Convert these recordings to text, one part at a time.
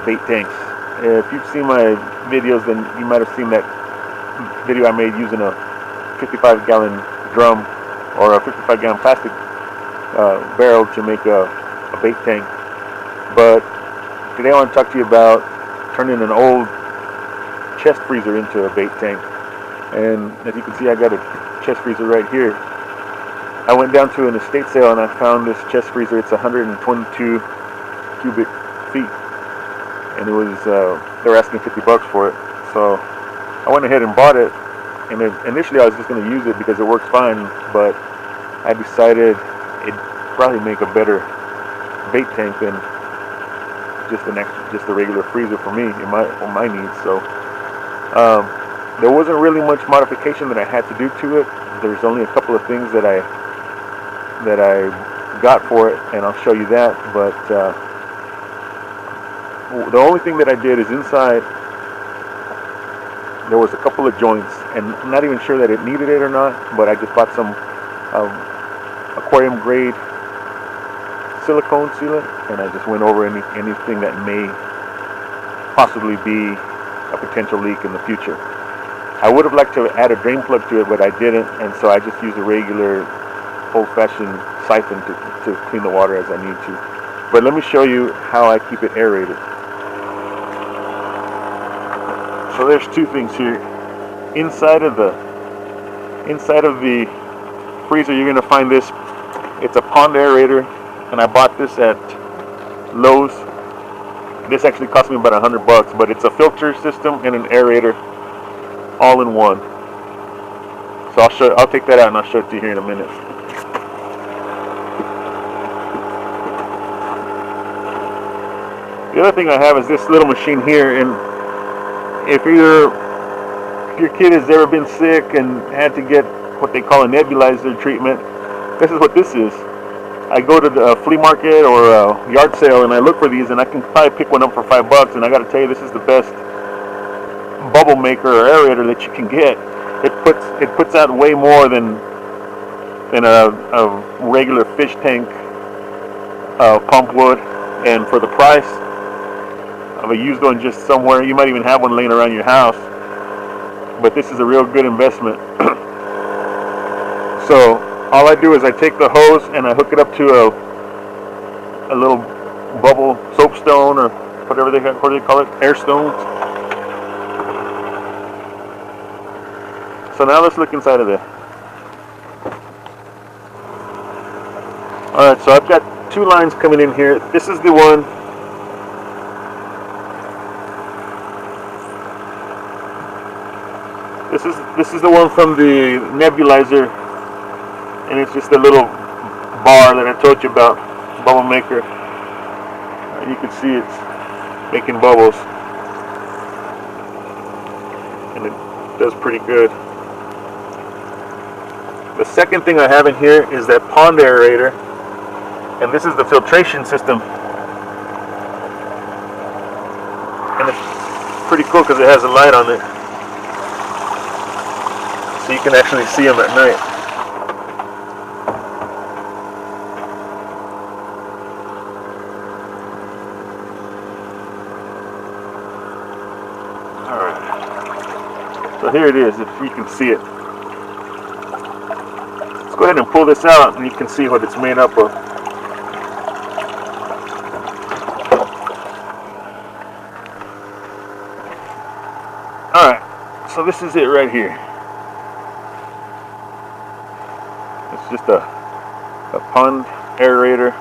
bait tanks. If you've seen my videos, then you might have seen that video I made using a 55-gallon drum or a 55-gallon plastic barrel to make a bait tank. But today I want to talk to you about turning an old chest freezer into a bait tank. And as you can see, I got a chest freezer right here. I went down to an estate sale and I found this chest freezer. It's 122 cubic feet, and it was they were asking $50 for it. So I went ahead and bought it. And initially I was just going to use it because it works fine, but I decided it'd probably make a better bait tank than just a regular freezer for me in my needs. So there wasn't really much modification that I had to do to it. There's only a couple of things that I got for it, and I'll show you that. But the only thing that I did is inside there was a couple of joints, and I'm not even sure that it needed it or not, but I just bought some aquarium grade silicone sealant, and I just went over anything that may possibly be a potential leak in the future. I would have liked to add a drain plug to it, but I didn't, and so I just used a regular old-fashioned siphon to clean the water as I need to. But let me show you how I keep it aerated. So there's two things here. Inside of the freezer, you're gonna find this. It's a pond aerator, and I bought this at Lowe's. This actually cost me about $100, but it's a filter system and an aerator all in one. So I'll take that out and I'll show it to you here in a minute. The other thing I have is this little machine here, and if your kid has ever been sick and had to get what they call a nebulizer treatment, this is what this is. I go to the flea market or a yard sale and I look for these, and I can probably pick one up for $5, and I got to tell you, this is the best bubble maker or aerator that you can get. It puts out way more than a regular fish tank pump would, and for the price of a used one just somewhere, you might even have one laying around your house, but this is a real good investment. So all I do is I take the hose and I hook it up to a little bubble soapstone or whatever they call it, air stones. So now let's look inside of there. Alright, so I've got two lines coming in here. This is the one. This is the one from the nebulizer, and it's just a little bar that I told you about, bubble maker. You can see it's making bubbles, and it does pretty good. The second thing I have in here is that pond aerator, and this is the filtration system, and it's pretty cool because it has a light on it, so you can actually see them at night. Alright, so here it is, if you can see it. Let's go ahead and pull this out and you can see what it's made up of. Alright, so this is it right here. It's just a pond aerator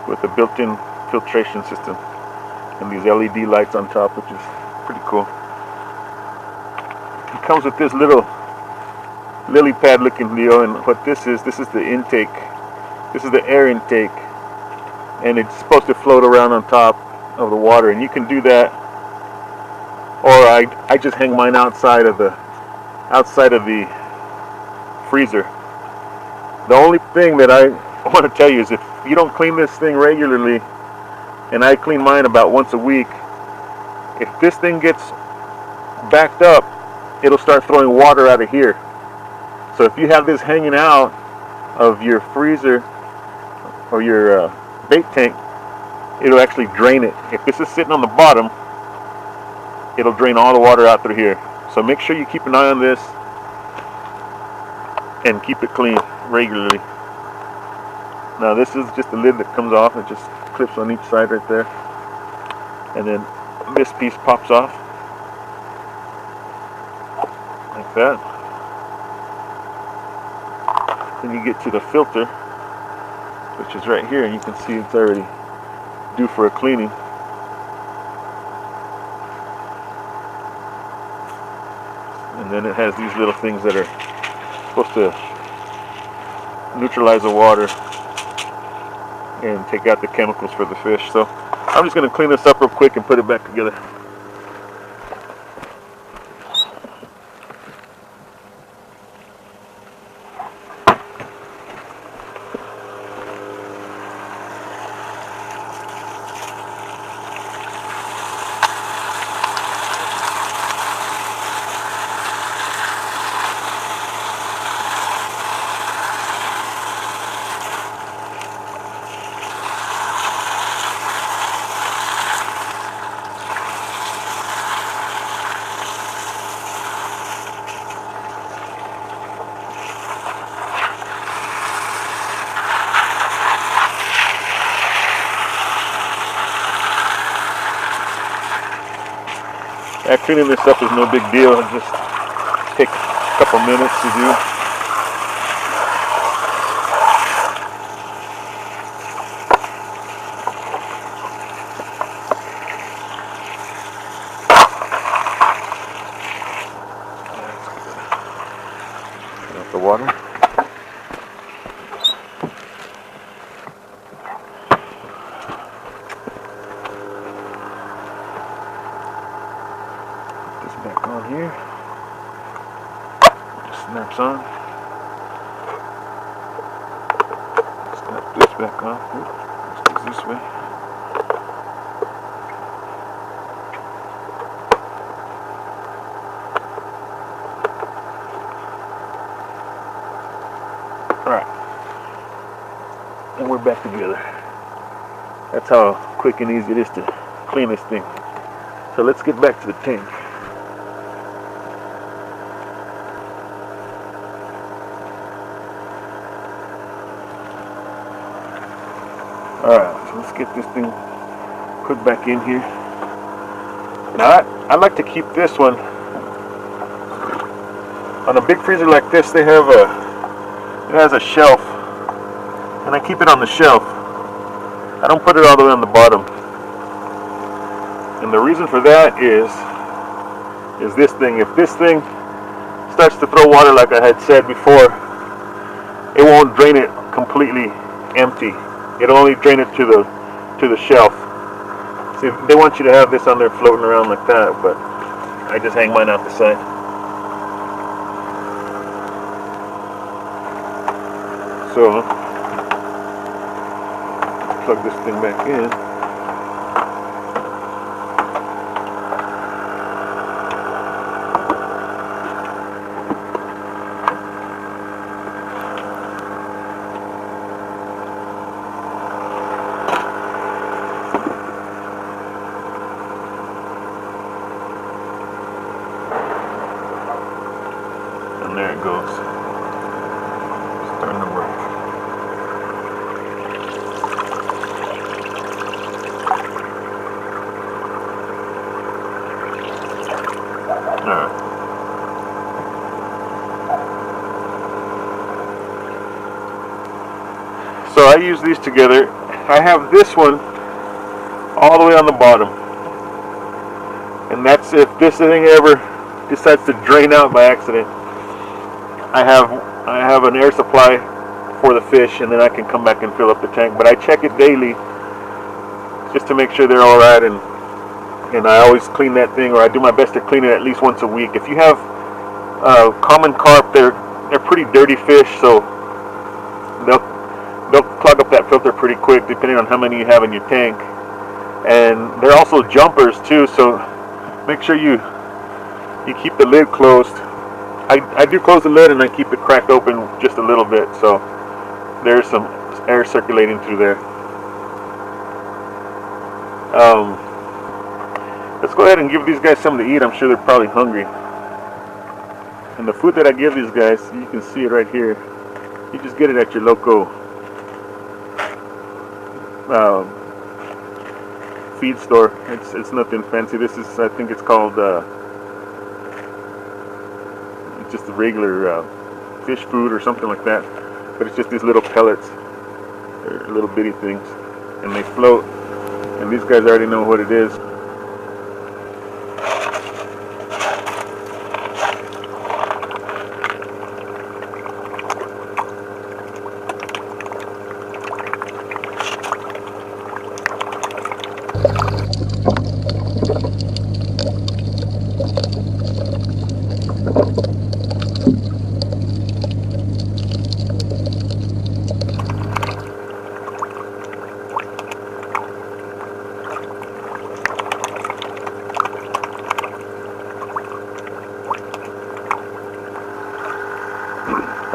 with a built-in filtration system and these LED lights on top, which is pretty cool. It comes with this little lily pad looking deal, and what this is the intake. This is the air intake, and it's supposed to float around on top of the water, and you can do that, or I just hang mine outside of the freezer. The only thing that I want to tell you is if you don't clean this thing regularly, and I clean mine about once a week, if this thing gets backed up, it'll start throwing water out of here. So if you have this hanging out of your freezer or your bait tank, it'll actually drain it. If this is sitting on the bottom, it'll drain all the water out through here. So make sure you keep an eye on this and keep it clean regularly. Now this is just the lid that comes off. It just clips on each side right there, and then this piece pops off like that. Then you get to the filter, which is right here, and you can see it's already due for a cleaning. And then it has these little things that are supposed to neutralize the water and take out the chemicals for the fish. So I'm just going to clean this up real quick and put it back together. Cleaning this up is no big deal. It just takes a couple minutes to do. Turn off the water. Back on here. Snaps on. Snap this back on. Let's do this way. Alright. And we're back together. That's how quick and easy it is to clean this thing. So let's get back to the tank. Alright, so let's get this thing put back in here. Now I like to keep this one on a big freezer like this. It has a shelf, and I keep it on the shelf. I don't put it all the way on the bottom, and the reason for that is this thing. If this thing starts to throw water, like I had said before, it won't drain it completely empty. It'll only drain it to the shelf. See, they want you to have this on there floating around like that, but I just hang mine out the side. So plug this thing back in. And there it goes. Starting to work. Alright. So I use these together. I have this one all the way on the bottom. And that's if this thing ever decides to drain out by accident. I have an air supply for the fish, and then I can come back and fill up the tank. But I check it daily just to make sure they're all right, and I always clean that thing, or I do my best to clean it at least once a week. If you have common carp, they're pretty dirty fish, so they'll clog up that filter pretty quick, depending on how many you have in your tank. And they're also jumpers too, so make sure you keep the lid closed. I do close the lid, and I keep it cracked open just a little bit, so there's some air circulating through there. Let's go ahead and give these guys something to eat. I'm sure they're probably hungry. And the food that I give these guys, you can see it right here. You just get it at your local feed store. It's nothing fancy. This is, I think it's called just the regular fish food or something like that. But it's just these little pellets. They're little bitty things, and they float. And these guys already know what it is.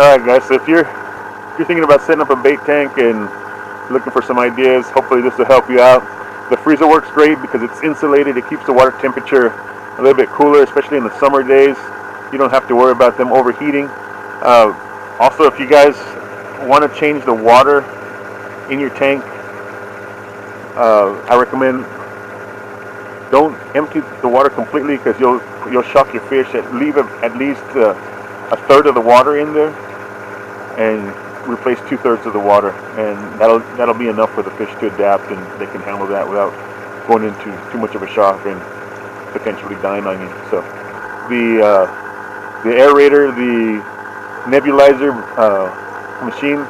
Alright guys, so if you're thinking about setting up a bait tank and looking for some ideas, hopefully this will help you out. The freezer works great because it's insulated. It keeps the water temperature a little bit cooler, especially in the summer days. You don't have to worry about them overheating. Also, if you guys want to change the water in your tank, I recommend don't empty the water completely, because you'll shock your fish. Leave at least a third of the water in there, and replace 2/3 of the water, and that'll be enough for the fish to adapt, and they can handle that without going into too much of a shock and potentially dying on you. So the aerator, the nebulizer machine,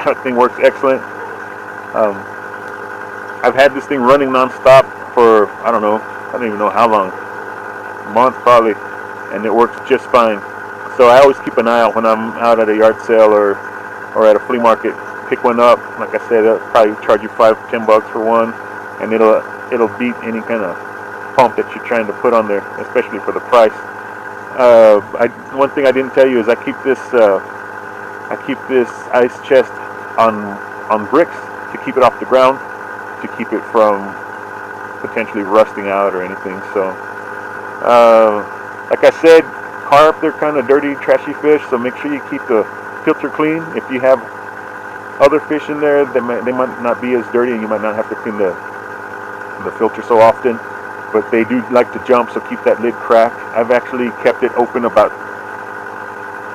that thing works excellent. I've had this thing running non-stop for I don't even know how long, a month probably, and it works just fine. So I always keep an eye out when I'm out at a yard sale or at a flea market. Pick one up. Like I said, they'll probably charge you $5-10 for one, and it'll beat any kind of pump that you're trying to put on there, especially for the price. One thing I didn't tell you is I keep this ice chest on bricks to keep it off the ground, to keep it from potentially rusting out or anything. So like I said, carp, they're kind of dirty, trashy fish, so make sure you keep the filter clean. If you have other fish in there, they might not be as dirty, and you might not have to clean the filter so often, but they do like to jump, so keep that lid cracked. I've actually kept it open about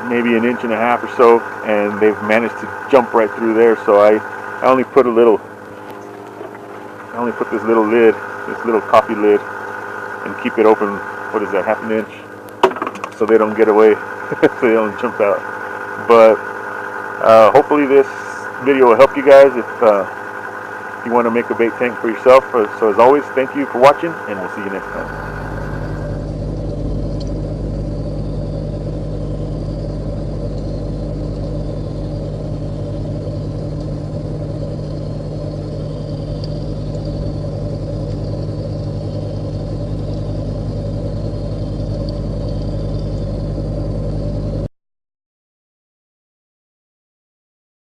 maybe 1.5 inches or so, and they've managed to jump right through there. So I only put this little lid, this little coffee lid, and keep it open, what is that, 1/2 inch, so they don't get away, so they don't jump out. But hopefully this video will help you guys if you want to make a bait tank for yourself. So as always, thank you for watching, and we'll see you next time.